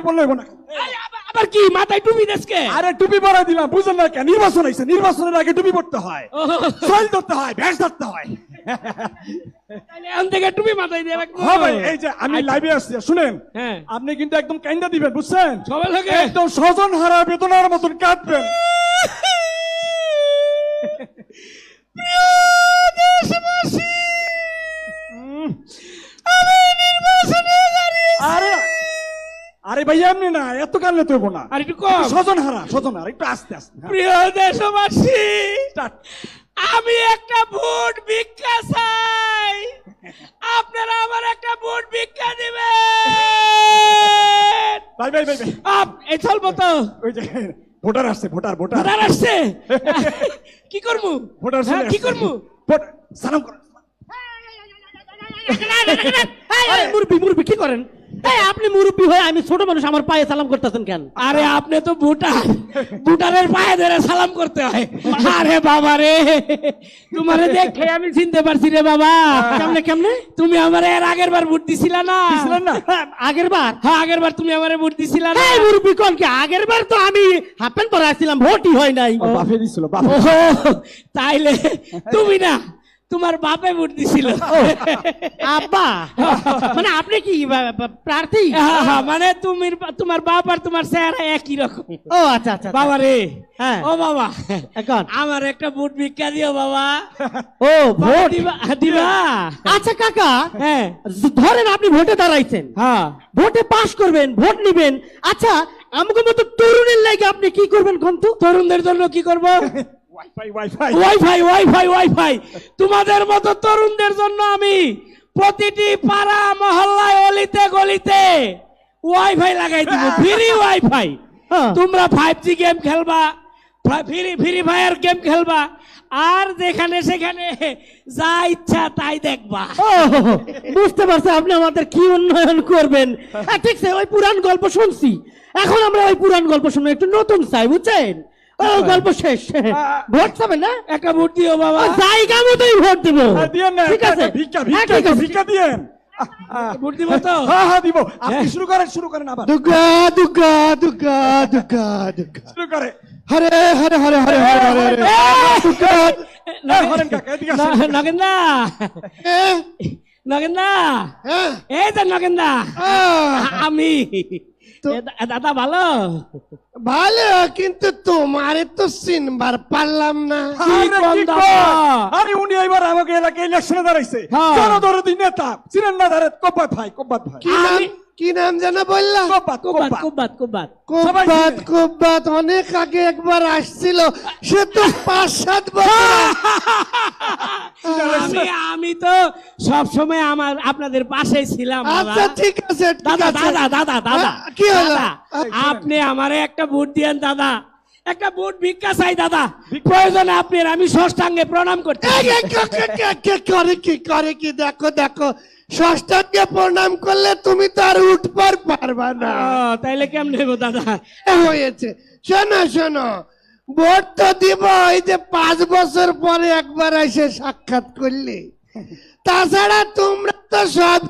বললে হইব না। আবার কি মাথায় টুপি দেশকে? আরে টুপি পরাই দিলাম, বুঝলেন না কেন? নির্বাচন হয়েছে, নির্বাচনের আগে টুপি পড়তে হয়, সইল ধরতে হয়, ভ্যাস ধরতে হয়। তাহলে এখন থেকে টুপি মাথায় দিয়ে রাখবো। হ্যাঁ ভাই, এই যে আমি লাইভে আসছি, শুনেন, হ্যাঁ। আপনি কিন্তু একদম কাইন্দা দিবেন, বুঝছেন? সবাই লোকে একদম স্বজন হারা বেদনার মতন কাঁদবেন। প্রিয় দেশবাসী, আমি নির্বাচনে দাঁড়িয়েছি। আরে আরে ভাই, এমনি না, এত কানলে তো হইব না, আর একটু কম। স্বজন হারা, স্বজন হারা, একটু আস্তে আস্তে। হ্যাঁ, প্রিয় দেশবাসী, start। আমি একটা ভোট ভিক্ষা চাই, আপনারা আমার একটা ভোট ভিক্ষা দিবেন। ভাই ভাই ভাই ভাই, এই চলবো তো? ওই যে ভোটার আসছে, ভোটার ভোটার ভোটার আসছে, কি করবো? ভোটার হ্যাঁ, কি করবো? সালাম করো। মুরব্বী মুরব্বী কি করেন? আপনি মুরব্বী হয়ে আমি ছোট মানুষ, আমার পায়ে সালাম করতেছেন কেন? আরে আপনি তো ভুটান, ভুটানের পায়ে ধরে সালাম করতে হয়। আরে বাবা রে, তোমারে দেখে আমি চিনতে পারছি রে বাবা। কেমনে কেমনে? তুমি আমারে এর আগের বার ভোট দিছিলা না? দিছিলেন না? আগের বার? হ্যাঁ, আগের বার তুমি আমারে ভোট দিছিলা না? এই মুরব্বী কোন কি? আগের বার তো আমি হাফ প্যান্ট পরে আসছিলাম, ভোটই হয় নাই। ও, বাপে দিছিল, বাপে। ও, তাইলে তুমি না, তোমার বাপে ভোট দিছিল। আব্বা, মানে আপনি কি প্রার্থী? হ্যাঁ, হ্যাঁ, মানে তুমি, তোমার বাপ আর তোমার চেহারা একই রকম। ও আচ্ছা আচ্ছা। বাবা রে, হ্যাঁ। ও বাবা, এখন আমার একটা ভোট ভিক্ষা দিও বাবা। ও ভোট দিবা? দিবা? আচ্ছা কাকা, হ্যাঁ ধরেন আপনি ভোটে দাঁড়াইছেন, হ্যাঁ, ভোটে পাস করবেন, ভোট নিবেন। আচ্ছা আমাকে মতো তরুণের লাগে আপনি কি করবেন কোন তো? তরুণদের জন্য কি করব? Wifi wifi wifi wifi wifi. তোমাদের মতো তরুণদের জন্য আমি প্রতিটি পাড়া মহল্লায় অলিতে গলিতে ওয়াইফাই লাগাই দিব, ফ্রি ওয়াইফাই। হ্যাঁ। তোমরা 5G গেম খেলবা, ফ্রি ফায়ার গেম খেলবা, আর যেখানে সেখানে যা ইচ্ছা তাই দেখবা। ও বুঝতে পারছি আপনি আমাদের কি উন্নয়ন করবেন। ঠিক আছে, ওই পুরান গল্প শুনছি, এখন আমরা ওই পুরান গল্প শুনে একটু নতুন চাই, বুঝছেন? ও গল্প শেষ, ভোট চাবেন না? একটা ভোট দিও বাবা। জায়গা মতোই ভোট দিব। দিয়েন না, ঠিক আছে, ভিক্ষা হ্যাঁ, ভিক্ষা ঠিক আছে। ভিক্ষা দিয়েন। ভোট দিব তো? হ্যাঁ হ্যাঁ দিব, আপনি শুরু করেন আবার, দুর্গা দুর্গা দুর্গা দুর্গা দুর্গা শুরু করে। হরে হরে হরে হরে হরে হরে হরে দুর্গা হরেন কাকা, এদিকে আসেন। নগেন্দা, নগেন্দা, হ্যাঁ এই যে নগেন্দা, আমি। দাদা ভালো? ভালো, কিন্তু তোমারে তো চিনবার পারলাম না। আরে কি বন্ধ। কয়? আরে উনি এবার আমাকে এলাকায় ইলেকশনে দাঁড়াইছে, হ্যাঁ। জনদরদি নেতা, চিনেন না? দাঁড়াত কব্বাত ভাই, কব্বাত ভাই, কি নাম যেন বললা? কব্বাত কুবাত কব্বাত। কুবাত কুবাত। সবাই কুব্বাত চিনে। কুব্বাত অনেক আগে একবার আসছিল, সে তো 5-7 বছর। আমি তো সব সময় আপনাদের পাশে ছিলাম বাবা। আচ্ছা ঠিক আছে ঠিক দাদা আছে। দাদা দাদা দাদা, কি হলো? দাদা, আপনি আমারে একটা ভোট দিয়েন দাদা, একটা ভোট ভিক্ষা চাই দাদা, প্রয়োজনে আপনি আমি ষষ্ঠাঙ্গে প্রণাম করতে। করে কি দেখো দেখো, ষষ্ঠাঙ্গে প্রণাম করলে তুমি তো আর উঠবার পারবা না। তাইলে কেমন নেবো দাদা? হয়েছে, শোনো শোনো, ভোট তো দিব, এই যে 5 বছর পরে একবার এসে সাক্ষাৎ করলে, তাছাড়া তোমরা তো সব